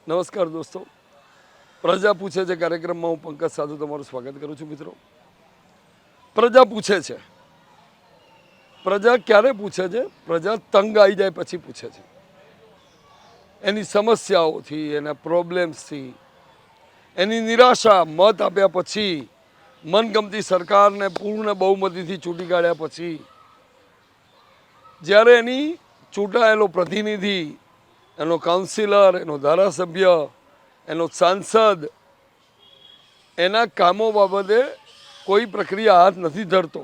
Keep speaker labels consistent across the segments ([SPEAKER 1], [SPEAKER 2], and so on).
[SPEAKER 1] નમસ્કાર દોસ્તો, પ્રજા પૂછે છે કાર્યક્રમમાં હું પંકજ સાધુ તમારું સ્વાગત કરું છું. મિત્રો, પ્રજા પૂછે છે. પ્રજા ક્યારે પૂછે છે? પ્રજા તંગ આવી જાય પછી પૂછે છે. એની સમસ્યાઓથી, એના પ્રોબ્લેમ્સથી, એની નિરાશા મત આપ્યા પછી, મનગમતી સરકારને પૂર્ણ બહુમતીથી ચૂંટી કાઢ્યા પછી, જ્યારે એની ચૂંટાયેલો પ્રતિનિધિ, એનો કાઉન્સિલર, એનો ધારાસભ્ય, એનો સાંસદ એના કામો બાબતે કોઈ પ્રક્રિયા હાથ નથી ધરતો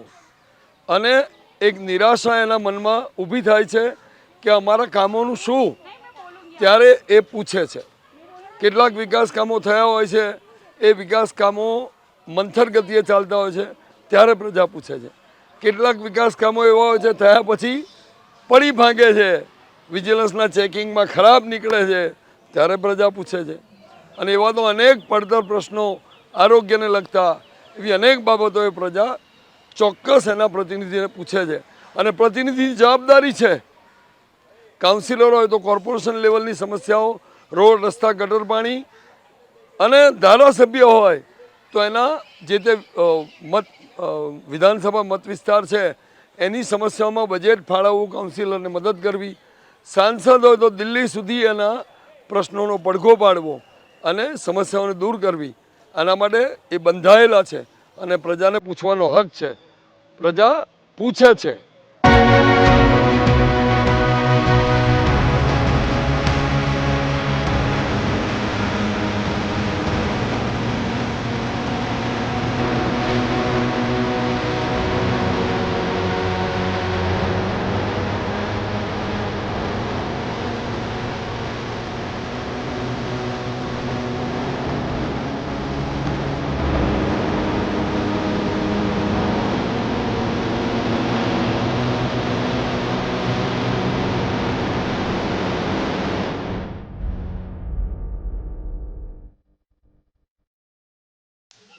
[SPEAKER 1] અને એક નિરાશા એના મનમાં ઊભી થાય છે કે અમારા કામોનું શું, ત્યારે એ પૂછે છે. કેટલાક વિકાસ કામો થયા હોય છે, એ વિકાસ કામો મંથર ગતિએ ચાલતા હોય છે, ત્યારે પ્રજા પૂછે છે. કેટલાક વિકાસ કામો એવા હોય છે થયા પછી પડી ભાંગે છે, વિજિલન્સના ચેકિંગમાં ખરાબ નીકળે છે, ત્યારે પ્રજા પૂછે છે. અને એવા તો અનેક પડતર પ્રશ્નો, આરોગ્યને લગતા એવી અનેક બાબતોએ પ્રજા ચોક્કસ એના પ્રતિનિધિને પૂછે છે. અને પ્રતિનિધિની જવાબદારી છે, કાઉન્સિલર હોય તો કોર્પોરેશન લેવલની સમસ્યાઓ, રોડ રસ્તા ગટર પાણી, અને ધારાસભ્ય હોય તો એના જે તે વિધાનસભા મત વિસ્તાર છે એની સમસ્યાઓમાં બજેટ ફાળવવું, કાઉન્સિલરને મદદ કરવી, સાંસદ હોય તો દિલ્હી સુધી એના પ્રશ્નોનો પડઘો પાડવો અને સમસ્યાઓને દૂર કરવી. આના માટે એ બંધાયેલા છે અને પ્રજાને પૂછવાનો હક છે. પ્રજા પૂછે છે.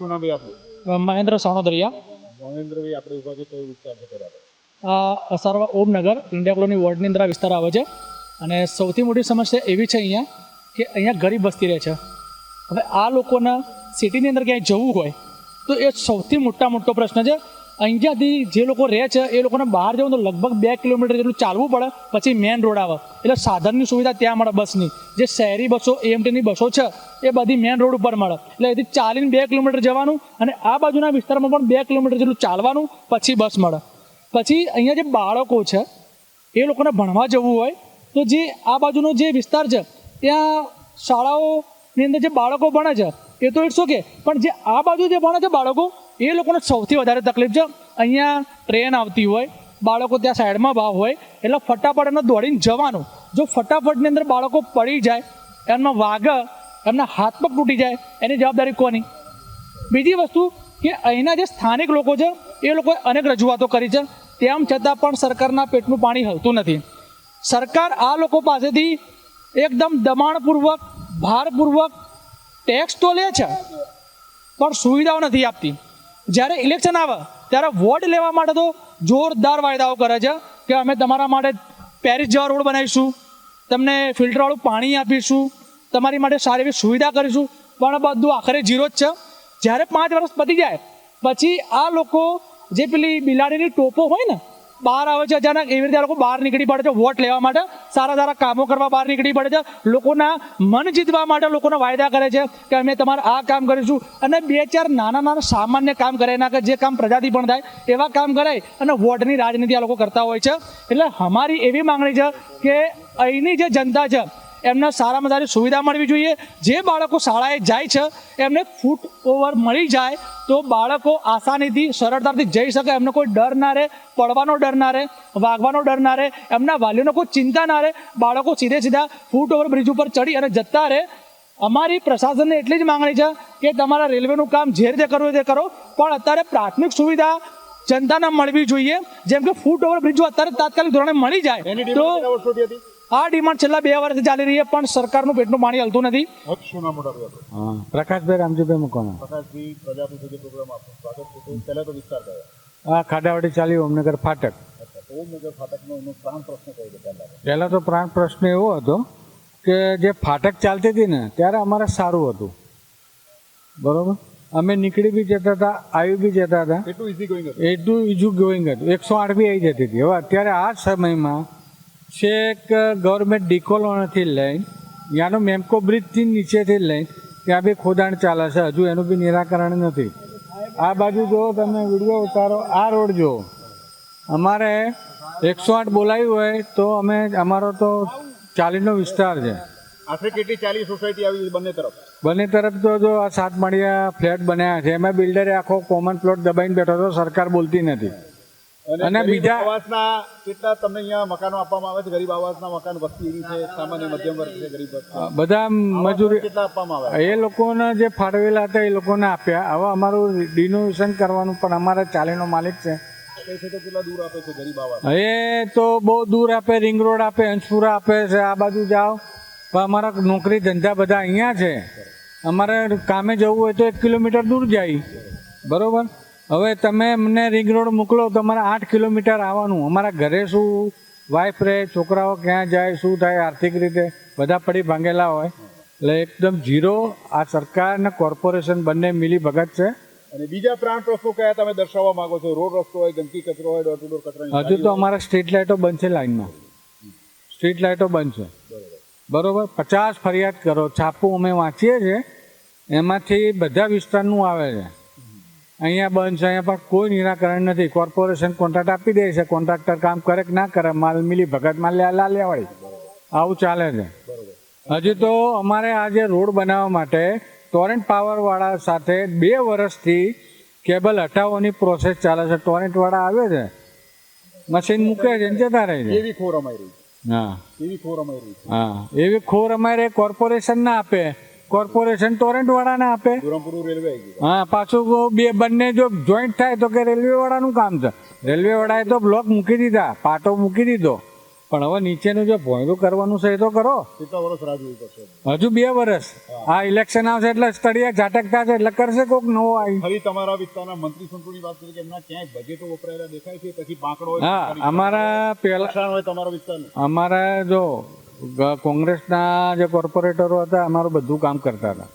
[SPEAKER 2] શું નામ ભાઈ આપણું?
[SPEAKER 3] મહેન્દ્ર સોણોદરિયા.
[SPEAKER 2] મહેન્દ્રભાઈ, આપણે ઉભા છે કયો વિસ્તાર છે બરાબર?
[SPEAKER 3] અસારવા ઓમનગર ઇન્ડિયા કોલોની વોર્ડની અંદર આ વિસ્તાર આવે છે. અને સૌથી મોટી સમસ્યા એવી છે અહીંયા કે અહીંયા ગરીબ વસ્તી રહે છે. હવે આ લોકોના સિટીની અંદર ક્યાંય જવું હોય તો એ સૌથી મોટો પ્રશ્ન છે. અહીંયાથી જે લોકો રહે છે એ લોકોને બહાર જવું તો લગભગ 2 કિલોમીટર જેટલું ચાલવું પડે, પછી મેઇન રોડ આવે. એટલે સાધનની સુવિધા ત્યાં મળે બસની. જે શહેરી બસો, એએમટીની બસો છે એ બધી મેઇન રોડ ઉપર મળે. એટલે એથી ચાલીને 2 કિલોમીટર જવાનું અને આ બાજુના વિસ્તારમાં પણ 2 કિલોમીટર જેટલું ચાલવાનું, પછી બસ મળે. પછી અહીંયા જે બાળકો છે એ લોકોને ભણવા જવું હોય તો જે આ બાજુનો જે વિસ્તાર છે ત્યાં શાળાઓની અંદર જે બાળકો ભણે છે એ તો ઇટ્સ ઓકે, પણ જે આ બાજુ જે ભણે છે બાળકો એ લોકોને સૌથી વધારે તકલીફ છે. અહીંયા ટ્રેન આવતી હોય, બાળકો ત્યાં સાઈડમાં ભાવ હોય એટલે ફટાફટ એને દોડીને જવાનું. જો ફટાફટની અંદર બાળકો પડી જાય, એમના વાગે, એમના હાથ પગ તૂટી જાય, એની જવાબદારી કોની? બીજી વસ્તુ કે અહીંના જે સ્થાનિક લોકો છે એ લોકોએ અનેક રજૂઆતો કરી છે, તેમ છતાં પણ સરકારના પેટનું પાણી હલતું નથી. સરકાર આ લોકો પાસેથી એકદમ દબાણપૂર્વક, ભારપૂર્વક ટેક્સ તો લે છે પણ સુવિધાઓ નથી આપતી. જ્યારે ઇલેક્શન આવે ત્યારે વોટ લેવા માટે તો જોરદાર વાયદાઓ કરે છે કે અમે તમારા માટે પેરિસ જેવા રોડ બનાવીશું, તમને ફિલ્ટરવાળું પાણી આપીશું, તમારી માટે સારી એવી સુવિધા કરીશું, પણ બધું આખરે ઝીરો જ છે. જ્યારે 5 વર્ષ પતી જાય પછી આ લોકો જે પેલી બિલાડીની ટોપો હોય ને, બહાર આવે છે અચાનક, એવી રીતે આ લોકો બહાર નીકળી પડે છે વોટ લેવા માટે, સારા કામો કરવા બહાર નીકળી પડે છે. લોકોના મન જીતવા માટે લોકોને વાયદા કરે છે કે અમે તમારે આ કામ કરીશું, અને 2-4 નાના સામાન્ય કામ કરે નાખે, જે કામ પ્રજાથી પણ થાય એવા કામ કરાય અને વોટની રાજનીતિ આ લોકો કરતા હોય છે. એટલે અમારી એવી માંગણી છે કે અહીંની જે જનતા છે એમને સારામાં સારી સુવિધા મળવી જોઈએ. જે બાળકો શાળાએ જાય છે એમને ફૂટ ઓવર મળી જાય તો બાળકો આસાનીથી, સરળતાથી જઈ શકે. એમને કોઈ ડર ના રહે, પડવાનો ડર ના રહે, વાગવાનો ડર ના રહે, એમના વાલીઓને કોઈ ચિંતા ના રહે. બાળકો સીધા ફૂટ ઓવર બ્રિજ ઉપર ચડી અને જતા રહે. અમારી પ્રશાસનને એટલી જ માંગણી છે કે તમારા રેલવેનું કામ જે રીતે કરવું તે કરો, પણ અત્યારે પ્રાથમિક સુવિધા જનતાને મળવી જોઈએ. જેમ કે ફૂટ ઓવર બ્રિજો અત્યારે તાત્કાલિક ધોરણે મળી જાય તો. આ ડિમાન્ડ છેલ્લા 2 વર્ષથી ચાલી રહી છે પણ સરકારનું પેટનું પાણી હલતું નથી.
[SPEAKER 4] પ્રકાશભાઈ રામજીભાઈ મુકાણા.
[SPEAKER 2] પ્રકાશભાઈ, પ્રજા પૂછે છે પ્રોગ્રામ આપનું સ્વાગત છે. તો પહેલા તો વિસ્તાર કયો?
[SPEAKER 4] ખાડાવાડી ચાલી ઓમનગર ફાટક.
[SPEAKER 2] ઓમનગર ફાટકનો એનો પ્રાણ પ્રશ્ન કયો છે?
[SPEAKER 4] પહેલાં તો પ્રાણ પ્રશ્ન એવો હતો કે જે ફાટક ચાલતી હતી ને ત્યારે અમારે સારું હતું, બરાબર. અમે નીકળી બી જતા હતા, આવી બી જતા હતા,
[SPEAKER 2] કેટલું ઇઝી ગોઈંગ હતું?
[SPEAKER 4] એટલું ઈઝી ગોઈંગ હતું. 108 બી આવી જતી હતી. હવે અત્યારે આ સમયમાં છેક ગવર્મેન્ટ ડિકોલોનથી લઈને ત્યાંનો મેમકો બ્રિજથી નીચેથી લઈને ત્યાં બી ખોદાણ ચાલે છે, હજુ એનું બી નિરાકરણ નથી. આ બાજુ જો તમે વિડીયો ઉતારો, આ રોડ જો અમારે 108 બોલાવ્યું હોય તો અમારો તો ચાલીનો વિસ્તાર છે.
[SPEAKER 2] આશરે કેટલી 40 સોસાયટી આવી બંને તરફ?
[SPEAKER 4] બંને તરફ તો જો આ 7 માળિયા ફ્લેટ બન્યા છે, એમાં બિલ્ડરે આખો કોમન પ્લોટ દબાઈને બેઠો હતો, સરકાર બોલતી નથી. અને
[SPEAKER 2] ગરીબ
[SPEAKER 4] બીજા
[SPEAKER 2] આવાસના કેટલા તમને અહીંયા મકાનો આપવામાં આવે છે? ગરીબ આવાસના મકાન વસ્તી એવી છે, સામાન્ય મધ્યમ વર્ગ છે, ગરીબ વર્ગ
[SPEAKER 4] બધા મજૂરી
[SPEAKER 2] કેટલા આપવામાં આવે?
[SPEAKER 4] એ લોકોને જે ફાળવેલા હતા એ લોકોને આપ્યા. હવે અમારું રિનોવેશન કરવાનું, પણ અમારે ચાલીનો માલિક છે.
[SPEAKER 2] છે તો કેટલા દૂર આપે છે ગરીબ આવાસ?
[SPEAKER 4] એ તો બહુ દૂર આપે, રિંગ રોડ આપે, હંસપુરા આપે છે, આ બાજુ જાઓ. પણ અમારા નોકરી ધંધા બધા અહીંયા છે. અમારે કામે જવું હોય તો 1 કિલોમીટર દૂર જાય, બરોબર. હવે તમે અમને રિંગ રોડ મોકલો તો અમારે 8 કિલોમીટર આવવાનું. અમારા ઘરે શું વાઈફ રહે, છોકરાઓ ક્યાં જાય, શું થાય, આર્થિક રીતે બધા પડી ભાંગેલા હોય. એટલે એકદમ ઝીરો. આ સરકાર અને કોર્પોરેશન બંને મિલી ભગત છે.
[SPEAKER 2] અને બીજા પ્રાણ પ્રશ્નો કયા તમે દર્શાવવા માંગો છો? રોડ રસ્તો હોય, ગંદકી કચરો હોય, ડોર ટુ ડોર કચરા?
[SPEAKER 4] હજુ તો અમારા સ્ટ્રીટ લાઇટો બંધ છે, લાઈનમાં સ્ટ્રીટ લાઇટો બંધ છે, બરોબર. 50 ફરિયાદ કરો, છાપું અમે વાંચીએ છીએ, એમાંથી બધા વિસ્તારનું આવે છે. અહીંયા બંધ છે, અહીંયા પણ કોઈ નિરાકરણ નથી. કોર્પોરેશન કોન્ટ્રાક્ટ આપી દે છે, કોન્ટ્રાક્ટર કામ કરે કે ના કરે, માલ મિલી ભગતમાં લેવાળી, આવું ચાલે છે. હજુ તો અમારે આ જે રોડ બનાવવા માટે ટોરેન્ટ પાવરવાળા સાથે 2 વર્ષથી કેબલ હટાવવાની પ્રોસેસ ચાલે છે. ટોરેન્ટવાળા આવે છે, મશીન મૂકે છે, જતા રહે છે.
[SPEAKER 2] એવી ખોર અમારી રહી છે.
[SPEAKER 4] હા,
[SPEAKER 2] એવી ખોર અમારી રહી છે.
[SPEAKER 4] હા, એવી ખોર અમારે કોર્પોરેશન ના આપે, કોર્પોરેશન ટોરેન્ટવાળાને આપે.
[SPEAKER 2] ધોરમપુર રેલવે આવી ગયું.
[SPEAKER 4] હા, પાછું બંને જો જોઈન્ટ થાય તો કે રેલવેવાળાનું કામ છે. રેલવેવાળાએ તો બ્લોક મૂકી દીધા, પાટો મૂકી દીધો, પણ હવે નીચેનું જો ભોંયરું કરવાનું છે એ તો કરો.
[SPEAKER 2] કેટલા વર્ષ રાહ જોવી પડશે?
[SPEAKER 4] હજુ 2 વર્ષ. આ ઇલેક્શન આવશે એટલે તળિયા ઝાટક થશે એટલે કરશે કોક નવો આવી.
[SPEAKER 2] ફરી તમારા વિસ્તારના મંત્રી સંતુની વાત કરી કે એમના ક્યાંય બજેટો વપરાયેલા દેખાય છે, પછી બાંકડો હોય,
[SPEAKER 4] હા, અમારા પેલા
[SPEAKER 2] નુકસાન હોય તમારા વિસ્તારનું?
[SPEAKER 4] અમારા જો કોંગ્રેસના જે કોર્પોરેટરો હતા, અમારું બધું કામ કરતા હતા.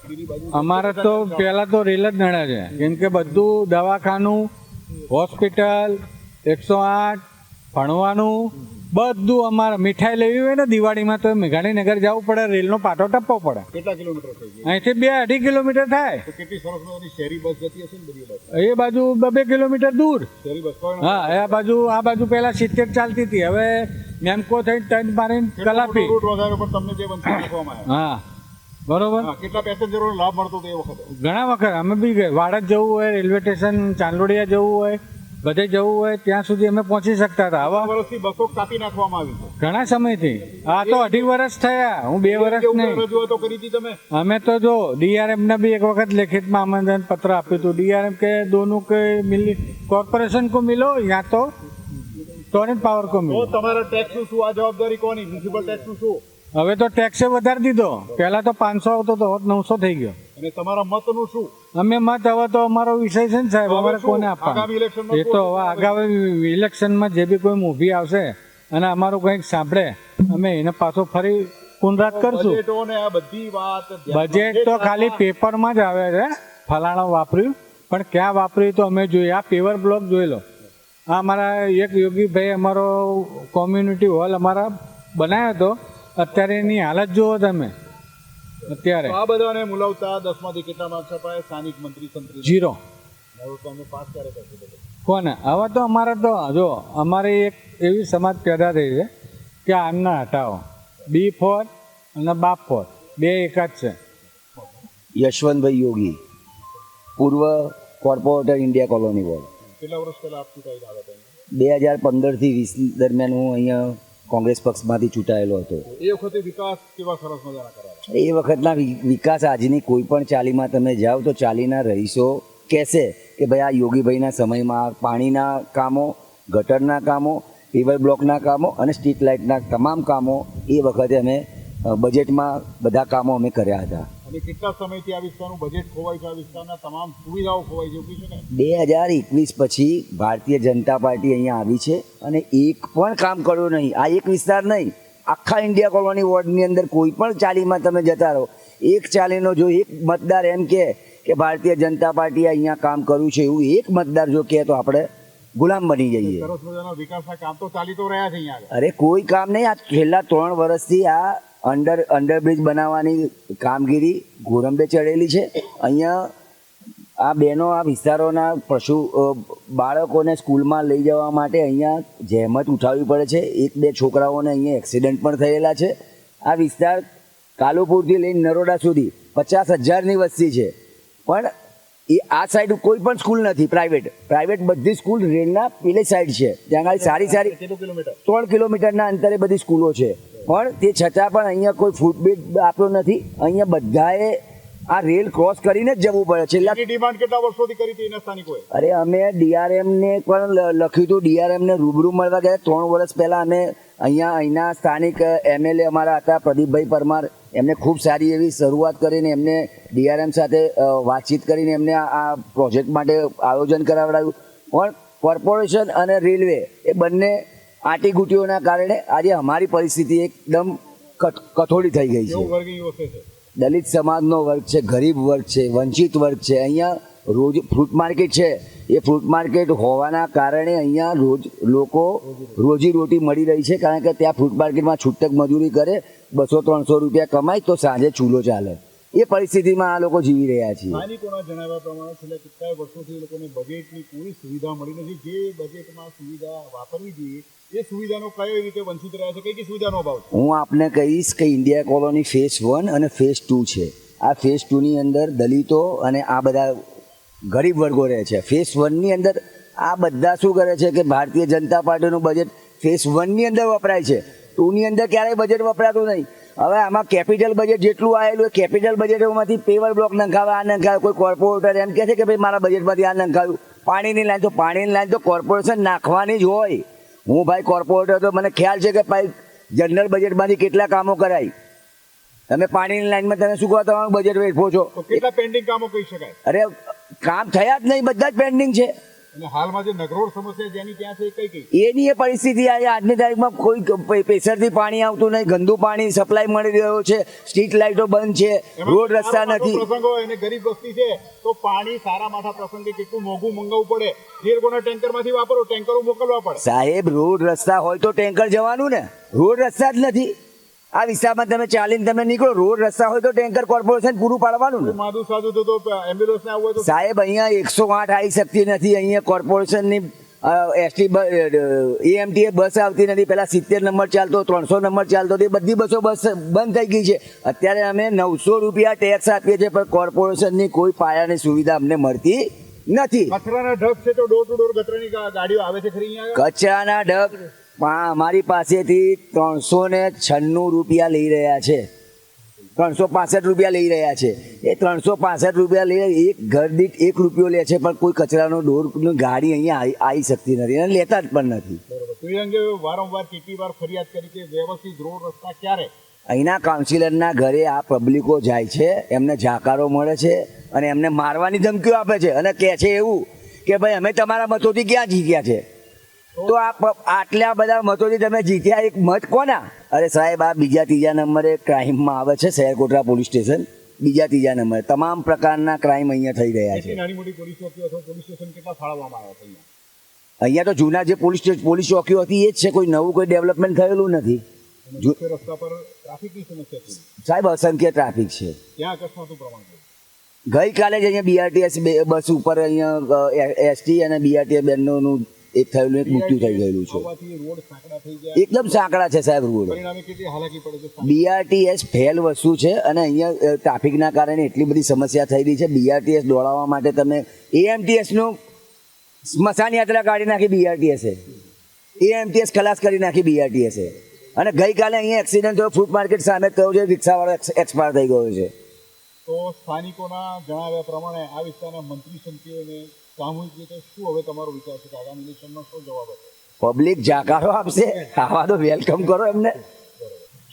[SPEAKER 4] અમારે તો પહેલાં તો રેલ જ નડ્યા છે, કેમ કે બધું દવાખાનું, હોસ્પિટલ, 108, ભણવાનું બધું. અમારે મીઠાઈ લેવી હોય ને દિવાળીમાં તો મેઘાણીનગર જવું પડે, રેલનો પાટો ટપવો પડે.
[SPEAKER 2] કેટલા કિલોમીટર થઈ ગયા?
[SPEAKER 4] અહીંથી 2-2.5 કિલોમીટર થાય.
[SPEAKER 2] તો કેટલી સરસ મજાની શહેરી બસ જતી હશે ને બધી બસ?
[SPEAKER 4] એ બાજુ 2 કિલોમીટર દૂર.
[SPEAKER 2] શહેરી બસ કોઈ
[SPEAKER 4] હા, આ બાજુ પહેલા 70 ચાલતી હતી, હવે મેમકો થઈને ટન મારીને કલાપી.
[SPEAKER 2] રૂટ વધારે પર તમને જે બંધ નાખવામાં આવ્યા.
[SPEAKER 4] હા, બરોબર.
[SPEAKER 2] કેટલા પેસેન્જરોને લાભ મળતો હતો એ વખતે?
[SPEAKER 4] ઘણા વખત અમે બી ગયા. વાડજ જવું હોય, રેલવે સ્ટેશન ચાંદલોડિયા જવું હોય, બધે જવું હોય, ત્યાં સુધી અમે પહોંચી શકતા હતા. હવે
[SPEAKER 2] વર્ષથી બસો કાપી નાખવામાં આવી છે.
[SPEAKER 4] ઘણા સમયથી. આ તો 2.5 વર્ષ થયા, હું 2 વર્ષ નહીં.
[SPEAKER 2] રજૂઆતો કરી હતી તમે?
[SPEAKER 4] અમે તો જો DRM ને બી એક વખત લેખિતમાં આમંત્રણ પત્ર આપ્યું હતું. DRM કે દોનું કે મિલી કોર્પોરેશન કો મિલો યા તો ટોરેન્ટ પાવર કો મિલો.
[SPEAKER 2] તો તમારા ટેક્સનું શું? આ જવાબદારી કોની? મ્યુનિસિપલ ટેક્સનું શું?
[SPEAKER 4] હવે તો ટેક્સે વધારી દીધો. પહેલા તો 500 આવતો તો 900 થઈ ગયો.
[SPEAKER 2] અને તમારા મતનું શું?
[SPEAKER 4] અમે મત હવે તો અમારો વિષય છે ને સાહેબ, અમારે કોને આપવા?
[SPEAKER 2] આગામી ઇલેક્શનમાં
[SPEAKER 4] એ તો હવે આગામી ઇલેક્શનમાં જે બી કોઈ મૂવી આવશે અને અમારું કંઈક સાંભળે, અમે એને પાછો ફરી પુનરાત કરશું.
[SPEAKER 2] બજેટો ને આ બધી વાત
[SPEAKER 4] બજેટ તો ખાલી પેપરમાં જ આવે છે, ફલાણો વાપર્યું, પણ ક્યાં વાપર્યું તો અમે જોઈએ. આ પેવર બ્લોક જોઈ લો. આ અમારા એક યોગીભાઈ અમારો કોમ્યુનિટી હોલ અમારા બનાવ્યો હતો, અત્યારે એની હાલત જુઓ તમે. અત્યારે
[SPEAKER 2] આ બધાને મુલાવતા 10માંથી કેટલા માર્ક્સ અપાય? સ્થાનિક મંત્રી સંત્રી
[SPEAKER 4] 0.
[SPEAKER 2] હવે તો અમે પાસ ક્યારે કરશું?
[SPEAKER 4] કોને? હવે તો અમારે તો જો અમારી એક એવી સમાજ પેદા થઈ છે કે આમના હટાવો. B4 અને બાપ4 બે એક જ છે.
[SPEAKER 5] યશવંતભાઈ યોગી, પૂર્વ કોર્પોરેટર ઇન્ડિયા કોલોની વોર્ડ.
[SPEAKER 2] કેટલા વર્ષ પહેલા આપ ચૂંટાયેલા હતા?
[SPEAKER 5] 2015 થી 20 દરમિયાન હું અહીંયા કોંગ્રેસ પક્ષમાંથી ચૂંટાયેલો હતો.
[SPEAKER 2] એ વખતે વિકાસ કેવા સરસ મજાના કરાયા?
[SPEAKER 5] એ વખતના વિકાસ આજની કોઈ પણ ચાલીમાં તમે જાઓ તો ચાલીના રહીશો કહેશે કે ભાઈ આ યોગીભાઈના સમયમાં પાણીના કામો, ગટરના કામો, પેવર બ્લોકના કામો અને સ્ટ્રીટ લાઇટના તમામ કામો એ વખતે અમે બજેટમાં બધા કામો અમે કર્યા હતા.
[SPEAKER 2] અને કેટલા સમયથી આ વિસ્તારનું બજેટ ખોવાય છે? આ વિસ્તારના તમામ સુવિધાઓ ખોવાય છે એવું કહી શકાય?
[SPEAKER 5] 2021 પછી ભારતીય જનતા પાર્ટી અહીંયા આવી છે અને એક પણ કામ કર્યું નહીં. આ એક વિસ્તાર નહીં, આખા ઇન્ડિયા કોલોની વોર્ડની અંદર કોઈ પણ ચાલીમાં તમે જતા રહો, એક ચાલીનો જો એક મતદાર એમ કે ભારતીય જનતા પાર્ટીએ અહીંયા કામ કર્યું છે એવું એક મતદાર જો કહે તો આપણે ગુલામ બની જઈએ.
[SPEAKER 2] સરસ મજાના વિકાસના કામ તો ચાલી તો રહ્યા છે અહીંયા આગળ.
[SPEAKER 5] અરે કોઈ કામ નહીં. આ છેલ્લા 3 વર્ષથી આ અંડરબ્રિજ બનાવવાની કામગીરી ગોરંબે ચડેલી છે. અહીંયા આ બહેનો આ વિસ્તારોના બાળકોને સ્કૂલમાં લઈ જવા માટે અહીંયા જહેમત ઉઠાવવી પડે છે. 1-2 છોકરાઓને અહીંયા એક્સિડન્ટ પણ થયેલા છે. આ વિસ્તાર કાલુપુરથી લઈને નરોડા સુધી 50,000ની વસ્તી છે, પણ એ આ સાઈડ કોઈ પણ સ્કૂલ નથી. પ્રાઇવેટ બધી સ્કૂલ રેલના પેલી સાઈડ છે. ત્યાં આગળ સારી
[SPEAKER 2] કેટલું કિલોમીટર?
[SPEAKER 5] 3 કિલોમીટરના અંતરે બધી સ્કૂલો છે, પણ તે છતાં પણ અહીંયા કોઈ ફૂટબ્રિજ આપ્યો નથી. અહીંયા બધાએ આ રેલ ક્રોસ કરીને જ જવું પડે. છેલ્લા
[SPEAKER 2] ડિમાન્ડ કેટલા વર્ષોથી કરી હતી એના સ્થાનિકોએ?
[SPEAKER 5] અરે અમે DRM ને પણ લખ્યું હતું. DRM ને રૂબરૂ મળવા ગયા. 3 વર્ષ પહેલા અમે અહીંના સ્થાનિક MLA અમારા હતા પ્રદીપભાઈ પરમાર, એમને ખૂબ સારી એવી શરૂઆત કરીને એમને DRM સાથે વાતચીત કરીને એમને આ પ્રોજેક્ટ માટે આયોજન કરાવડાવ્યું. પણ કોર્પોરેશન અને રેલવે એ બંને આંટીઘૂંટીઓના કારણે આજે અમારી પરિસ્થિતિ એકદમ કઠોળી થઈ ગઈ છે.
[SPEAKER 2] કેવો વર્ગ અહીં વસે છે?
[SPEAKER 5] દલિત સમાજનો વર્ગ છે, ગરીબ વર્ગ છે, વંચિત વર્ગ છે. અહીંયા રોજ ફ્રૂટ માર્કેટ છે. એ ફ્રૂટ માર્કેટ હોવાના કારણે અહીંયા લોકો રોજીરોટી મળી રહી છે, કારણ કે ત્યાં ફ્રૂટ માર્કેટમાં છૂટક મજૂરી કરે, 200-300 રૂપિયા કમાય તો સાંજે ચૂલો ચાલે. એ પરિસ્થિતિમાં આ લોકો જીવી રહ્યા છે.
[SPEAKER 2] સ્થાનિકોના જણાવ્યા પ્રમાણે છેલ્લા કેટલાય વર્ષોથી એ લોકોને બજેટની પૂરી સુવિધા મળી નથી. જે બજેટમાં સુવિધા વાપરવી જોઈએ એ સુવિધાનો કઈ રીતે વંચિત રહ્યા છે? કઈ સુવિધાનો અભાવ છે?
[SPEAKER 5] હું આપને કહીશ કે ઇન્ડિયા કોલોની ફેઝ 1 અને ફેઝ 2 છે. આ ફેઝ 2ની અંદર દલિતો અને આ બધા ગરીબ વર્ગો રહે છે. ફેઝ 1ની અંદર આ બધા શું કરે છે કે ભારતીય જનતા પાર્ટીનું બજેટ ફેઝ 1ની અંદર વપરાય છે. 2ની અંદર ક્યારેય બજેટ વપરાતું નહીં. હવે આમાં કેપિટલ બજેટ જેટલું આવેલું એ કેપિટલ બજેટમાંથી પેવર બ્લોક નંખાવે, આ નંખાવે. કોઈ કોર્પોરેટર એમ કહે છે કે ભાઈ મારા બજેટમાંથી આ નંખાવ્યું. પાણીની લાઈન તો કોર્પોરેશન નાખવાની જ હોય. હું ભાઈ કોર્પોરેટર તો મને ખ્યાલ છે કે ભાઈ જનરલ બજેટમાંથી કેટલા કામો કરાય. તમે પાણીની લાઈનમાં તમે શું કહો તમારું બજેટ વેઠવો છો?
[SPEAKER 2] તો કેટલા પેન્ડિંગ કામો કહી શકાય?
[SPEAKER 5] અરે કામ થયા જ નહીં, બધા જ પેન્ડિંગ છે.
[SPEAKER 2] અને હાલમાં જે નગરોળ સમસ્યા જેની ત્યાં છે એ કઈ
[SPEAKER 5] એની એ પરિસ્થિતિ આજની તારીખમાં કોઈ પ્રેશરથી પાણી આવતું નહીં, ગંદુ પાણી સપ્લાય મળી રહ્યો છે, સ્ટ્રીટ લાઇટો બંધ છે, રોડ રસ્તા નથી.
[SPEAKER 2] પ્રસંગો એને ગરીબ વસ્તી છે તો પાણી સારા માથા પ્રસંગે કેટલું મોંઘું મંગાવવું પડે. 13 ગોના ટેન્કરમાંથી વાપરો, ટેન્કરો મોકલવા પડે.
[SPEAKER 5] સાહેબ રોડ રસ્તા હોય તો ટેન્કર જવાનું ને. રોડ રસ્તા જ નથી. આ વિસ્તારમાં તમે ચાલીને તમે નીકળો, રોડ રસ્તા હોય તો ટેન્કર કોર્પોરેશન પૂરું પાડવાનું ને.
[SPEAKER 2] માધુ સાધુ તો એમ્બ્યુલન્સ ને આવવું હોય તો
[SPEAKER 5] સાહેબ અહીંયા 108 આવી શકતી નથી. અહીંયા કોર્પોરેશનની AMTS બસ આવતી નથી. પહેલા 70 નંબર ચાલતો, 300 નંબર ચાલતો, એ બધી બસો બંધ થઈ ગઈ છે. અત્યારે અમે 900 રૂપિયા ટેક્સ આપીએ છીએ, પણ કોર્પોરેશનની કોઈ પાયાની સુવિધા અમને મળતી નથી.
[SPEAKER 2] કચરાના ઢગ છે તો ડોર ટુ ડોર કચરાની ગાડીઓ આવે છે ખરી અહીંયા?
[SPEAKER 5] કચરાના ઢગ અમારી પાસેથી 396 રૂપિયા લઈ રહ્યા છે. 365 રૂપિયા લઈ રહ્યા છે. એ 365 રૂપિયા લઈ એક ઘર દીઠ 1 રૂપિયો લે છે, પણ કોઈ કચરાનો ડોરની ગાડી અહીંયા આવી શકતી નથી અને લેતા જ પણ નથી.
[SPEAKER 2] તો એ અંગે વારંવાર કેટલી વાર ફરિયાદ કરી કે વ્યવસ્થિત રોડ રસ્તા ક્યારે?
[SPEAKER 5] અહીંના કાઉન્સિલરના ઘરે આ પબ્લિકો જાય છે, એમને જાકારો મળે છે અને એમને મારવાની ધમકીઓ આપે છે અને કહે છે એવું કે ભાઈ અમે તમારા મતોથી ક્યાં જીત્યા છે. તો આટલા બધા મતોથી તમે જીત્યા, એક મત કોના? અરે સાહેબ આ બીજા ત્રીજા નંબરે ક્રાઇમમાં આવે છે શહેર કોટડા પોલીસ સ્ટેશન. બીજા ત્રીજા નંબરે તમામ પ્રકારના ક્રાઇમ અહીંયા થઈ રહ્યા છે.
[SPEAKER 2] નાની મોટી પોલીસ ચોકીઓ અથવા પોલીસ સ્ટેશન કેટલા ફાળવવામાં આવ્યા છે?
[SPEAKER 5] અહીંયા તો જૂના જે પોલીસ ચોકીઓ હતી એ જ છે. કોઈ નવું કોઈ ડેવલપમેન્ટ થયેલું નથી.
[SPEAKER 2] રસ્તા પર ટ્રાફિકની સમસ્યા છે
[SPEAKER 5] સાહેબ, અસંખ્ય ટ્રાફિક છે.
[SPEAKER 2] ત્યાં અકસ્માતનું પ્રમાણ છે.
[SPEAKER 5] ગઈકાલે જ અહીંયા BRTS બસ ઉપર અહીંયા ST અને BRTS બેનનું એક થયેલું, એક મૃત્યુ થઈ ગયેલું છે.
[SPEAKER 2] રોડ સાંકડા થઈ ગયા,
[SPEAKER 5] એકદમ સાંકડા છે સાહેબ રોડ.
[SPEAKER 2] પરિણામે કેટલી હાલાકી પડે છે.
[SPEAKER 5] BRTS ફેલ વસ્તુ છે અને અહીંયા ટ્રાફિકના કારણે એટલી બધી સમસ્યા થઈ રહી છે. BRTS દોડાવવા માટે તમે AMTS નું સ્મશાન યાત્રા કાઢી નાખી BRTS. AMTS ખલાસ કરી નાખી BRTS. અને ગઈકાલે અહીંયા એક્સિડન્ટ થયો ફ્રૂટ માર્કેટ સામે થયો છે, રિક્ષાવાળો એક્સપાયર થઈ ગયો છે.
[SPEAKER 2] તો સ્થાનિકોના જણાવ્યા પ્રમાણે આ વિસ્તારના મંત્રી સંત્રીઓને સામૂહિક રીતે શું હવે તમારો વિચાર છે કે આગામી ઇલેક્શનમાં શું જવાબ હશે?
[SPEAKER 5] પબ્લિક જાકારો આપશે, આવા તો વેલકમ કરો એમને.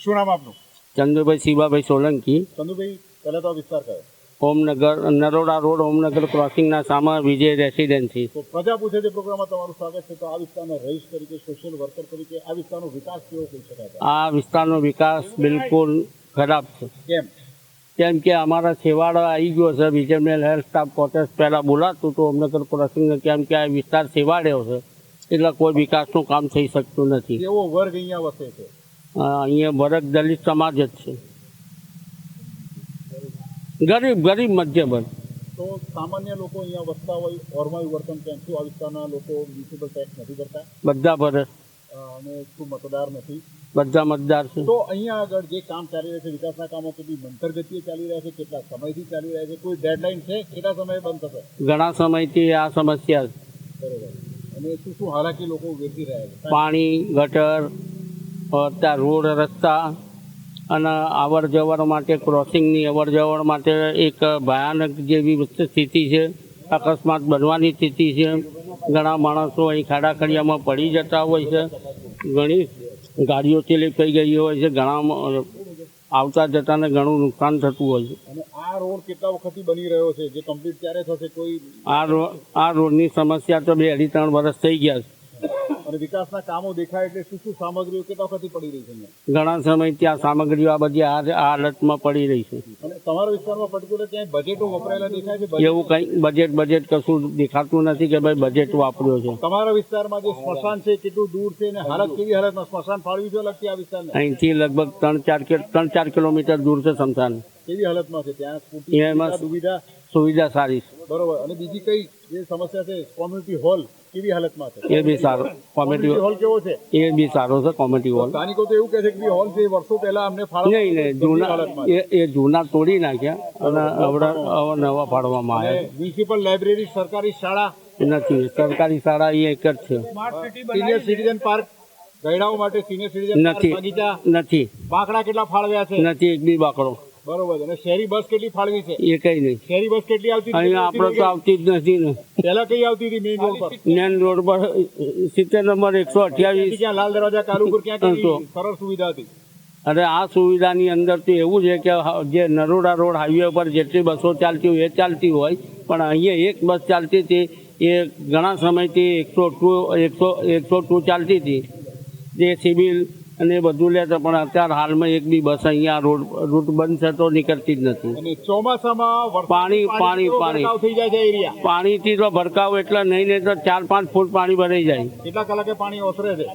[SPEAKER 2] શું નામ આપનું?
[SPEAKER 6] ચંદુભાઈ શિવાભાઈ સોલંકી.
[SPEAKER 2] ચંદુભાઈ, પહેલા તો આ વિસ્તાર કયો?
[SPEAKER 6] ઓમનગર નરોડા રોડ ઓમનગર ક્રોસિંગના સામે વિજય રેસિડેન્સી.
[SPEAKER 2] તો પ્રજા પૂછે છે પ્રોગ્રામમાં તમારું સ્વાગત છે. તો આ વિસ્તારના રહીશ તરીકે, સોશિયલ વર્કર તરીકે આ વિસ્તારનો વિકાસ કેવો કહી શકાય?
[SPEAKER 6] આ વિસ્તારનો વિકાસ બિલકુલ ખરાબ છે.
[SPEAKER 2] કેમ?
[SPEAKER 6] કેમ કે અમારા છેવાડો આવી ગયો છે. વિજનમેલ હેલ્થ સ્ટાફ ક્વાર્ટર્સ પહેલાં બોલાતું હતું ઓમનગર ક્રોસિંગ, કેમ કે આ વિસ્તાર છેવાડ્યો છે એટલે કોઈ વિકાસનું કામ થઈ શકતું નથી.
[SPEAKER 2] કેવો વર્ગ અહીંયા વસે છે?
[SPEAKER 6] અહીંયા વર્ગ દલિત સમાજ જ છે, ગરીબ મધ્યમ.
[SPEAKER 2] તો સામાન્ય લોકો અહીંયા વસતા હોય, ઓરમાયું વર્તન કેમ? શું આ વિસ્તારના લોકો મ્યુનિસિપલ ટેક્સ નથી ભરતા
[SPEAKER 6] બધા ભરે,
[SPEAKER 2] અને શું મતદાર નથી?
[SPEAKER 6] બધા મતદાર છે.
[SPEAKER 2] તો અહીંયા આગળ જે કામ ચાલી રહ્યા છે, વિકાસના કામો કેટલી મંતર ગતિએ ચાલી રહ્યા છે, કેટલા સમયથી ચાલી રહ્યા છે, કોઈ ડેડલાઇન છે? કેટલા સમયે બંધ થશે?
[SPEAKER 6] ઘણા સમયથી આ સમસ્યા છે.
[SPEAKER 2] બરોબર. અને શું શું હાલાકી લોકો વેઠી રહ્યા છે?
[SPEAKER 6] પાણી, ગટર, ત્યાં રોડ રસ્તા અને અવર જવર માટે, ક્રોસિંગની અવર જવર માટે એક ભયાનક જેવી સ્થિતિ છે. અકસ્માત બનવાની સ્થિતિ છે. ઘણા માણસો અહીં ખાડા ખડિયામાં પડી જતા હોય છે. ઘણી ગાડીઓ સ્લીપ થઈ ગઈ હોય છે. ઘણા આવતા જતાને ઘણું નુકસાન થતું હોય છે.
[SPEAKER 2] અને આ રોડ કેટલા વખતથી બની રહ્યો છે? જે કમ્પ્લીટ ક્યારે થશે? કોઈ
[SPEAKER 6] આ રોડની સમસ્યા તો 2-3 વર્ષ થઈ ગયા છે.
[SPEAKER 2] અને વિકાસના કામો દેખાય એટલે શું શું સામગ્રીઓ કેટલા વખતથી પડી રહી છે અહીંયા?
[SPEAKER 6] ઘણા સમયથી આ સામગ્રીઓ આ બધી આ હાલતમાં પડી રહી છે.
[SPEAKER 2] અને તમારા વિસ્તારમાં પર્ટિક્યુલર ક્યાંય બજેટો વપરાયેલા દેખાય છે?
[SPEAKER 6] એવું કંઈ બજેટ કશું દેખાતું નથી કે ભાઈ બજેટ વાપર્યો છે.
[SPEAKER 2] તમારા વિસ્તારમાં જે સ્મશાન છે કેટલું દૂર છે અને હાલત કેવી હાલતમાં? સ્મશાન ફાળવી છે લગતી આ વિસ્તારને?
[SPEAKER 6] અહીંથી લગભગ 3-4 કિલોમીટર દૂર છે સ્મશાન.
[SPEAKER 2] કેવી હાલતમાં છે ત્યાં? સ્કૂટી
[SPEAKER 6] એમાં
[SPEAKER 2] સુવિધા?
[SPEAKER 6] સુવિધા સારી છે.
[SPEAKER 2] બરોબર. અને બીજી કઈ જે સમસ્યા છે, કોમ્યુનિટી હોલ કેવી હાલતમાં છે?
[SPEAKER 6] એ બી સારો કોમેડી
[SPEAKER 2] હોલ કેવો છે?
[SPEAKER 6] એ બી સારો છે કોમેડી હોલ.
[SPEAKER 2] સ્થાનિકો તો એવું કહે છે કે હોલ છે વર્ષો પહેલા અમને
[SPEAKER 6] નહીં જૂના એ જૂના તોડી નાખ્યા અને હવે નવા ફાળવામાં આવ્યા.
[SPEAKER 2] મ્યુનિસિપલ લાઇબ્રેરી, સરકારી શાળા
[SPEAKER 6] નથી. સરકારી શાળા એ એક જ છે.
[SPEAKER 2] સિનિયર સિટીઝન પાર્ક, ગયડાઓ માટે સિનિયર સિટીઝન
[SPEAKER 6] નથી.
[SPEAKER 2] બગીચા
[SPEAKER 6] નથી.
[SPEAKER 2] બાકડા કેટલા ફાળવ્યા છે?
[SPEAKER 6] નથી એક બી બાકડો.
[SPEAKER 2] બરોબર. અને શહેરી બસ કેટલી ફાળવી છે?
[SPEAKER 6] એ કઈ નહીં.
[SPEAKER 2] શહેરી બસ કેટલી આવતી હતી?
[SPEAKER 6] અહીંયા આપણે તો આવતી જ નથી ને.
[SPEAKER 2] પહેલા કઈ આવતી હતી મેઇન રોડ પર?
[SPEAKER 6] મેન રોડ પર 70 નંબર 128.
[SPEAKER 2] ક્યાં લાલ દરવાજા કાલુપુર ક્યાં કેવી સરળ સુવિધા હતી?
[SPEAKER 6] અને આ સુવિધાની અંદર તો એવું છે કે જે નરોડા રોડ હાઈવે પર જેટલી બસો ચાલતી હોય એ ચાલતી હોય, પણ અહીંયા એક બસ ચાલતી હતી એ ઘણા સમયથી 102 ચાલતી હતી. જે સિવિલ અને એ બધું લેતા, પણ અત્યારે હાલમાં એક બી બસ અહીંયા રૂટ બંધ છે તો નીકળતી જ નથી.
[SPEAKER 2] અને ચોમાસામાં
[SPEAKER 6] પાણી
[SPEAKER 2] થઈ જાય છે એરિયા.
[SPEAKER 6] પાણીથી તો ભરકાવ એટલે નહીં તો 4-5 ફૂટ પાણી ભરાઈ જાય.
[SPEAKER 2] કેટલા કલાકે પાણી ઓસરે છે?